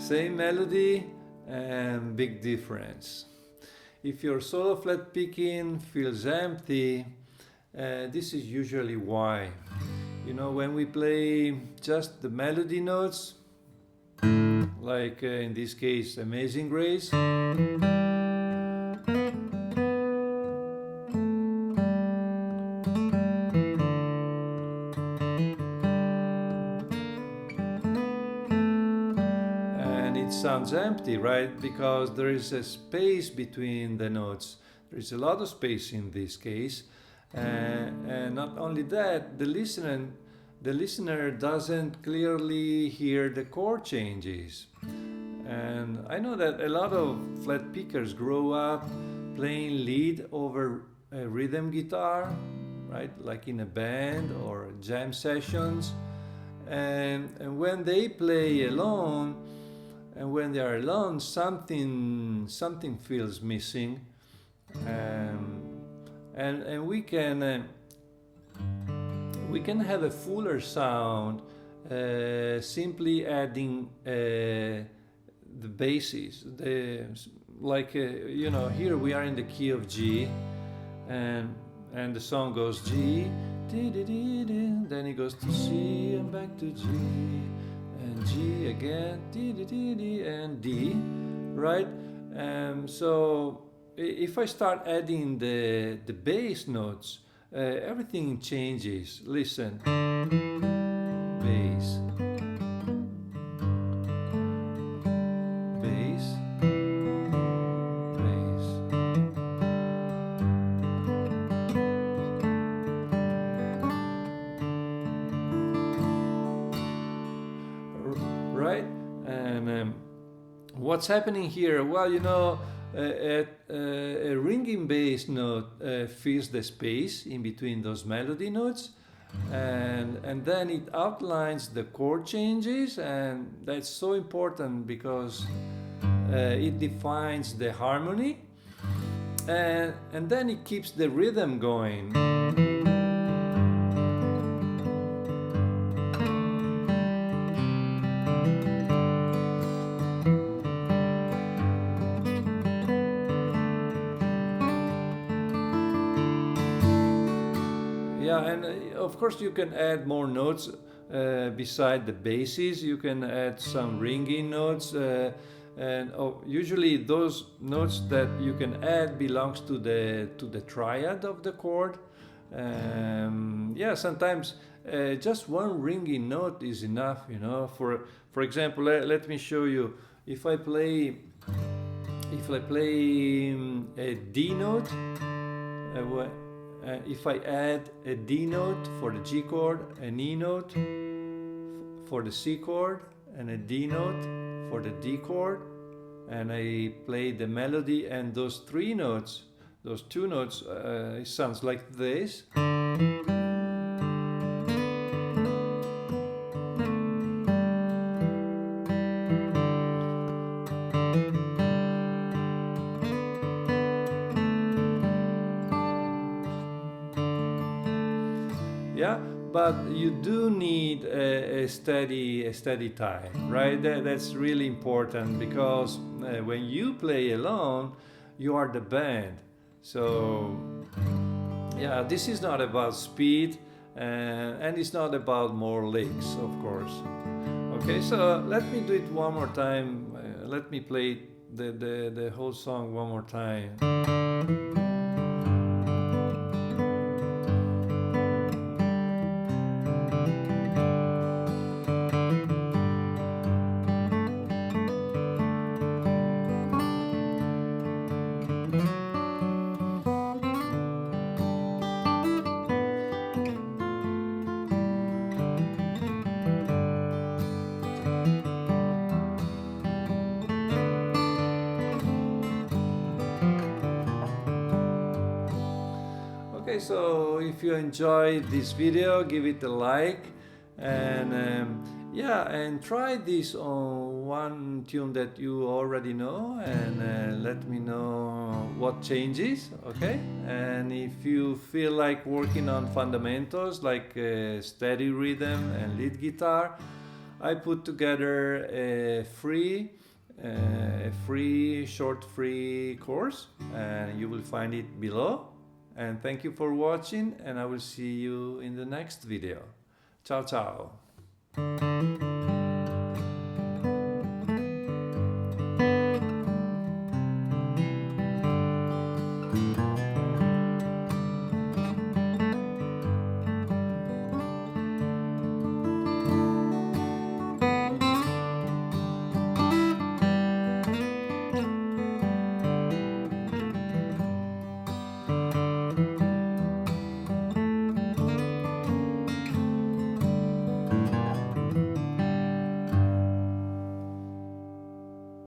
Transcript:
Same melody and big difference. If your solo flat picking feels empty, this is usually why. When we play just the melody notes, like in this case Amazing Grace, and it sounds empty, right? Because there is a space between the notes. There is a lot of space in this case, and not only that, the listener doesn't clearly hear the chord changes. And I know that a lot of flat pickers grow up playing lead over a rhythm guitar, right? Like in a band or jam sessions. And when they play alone, and when they are alone, something feels missing. And we can have a fuller sound simply adding the basses. Here we are in the key of G, and the song goes G, then it goes to C and back to G, and G again, and D, right? So if I start adding the bass notes, everything changes. Listen. Bass. Bass. Bass. Right? And what's happening here? Well, a ringing bass note fills the space in between those melody notes, and then it outlines the chord changes, and that's so important because it defines the harmony, and then it keeps the rhythm going. Yeah, and of course you can add more notes beside the basses. You can add some ringing notes, and usually those notes that you can add belongs to the triad of the chord. Sometimes just one ringing note is enough. For example, let me show you. If I play a D note. If I add a D note for the G chord, an E note for the C chord, and a D note for the D chord, and I play the melody and those three notes, those two notes, it sounds like this. Yeah, but you do need a steady time, right? That's really important because when you play alone, you are the band. So yeah, this is not about speed, and it's not about more licks, of course. Okay, so let me do it one more time. Let me play the whole song one more time. Okay, so if you enjoyed this video, give it a like, and and try this on one tune that you already know, and let me know what changes. Okay, and if you feel like working on fundamentals like steady rhythm and lead guitar, I put together a free short free course, and you will find it below. And thank you for watching, and I will see you in the next video. Ciao ciao.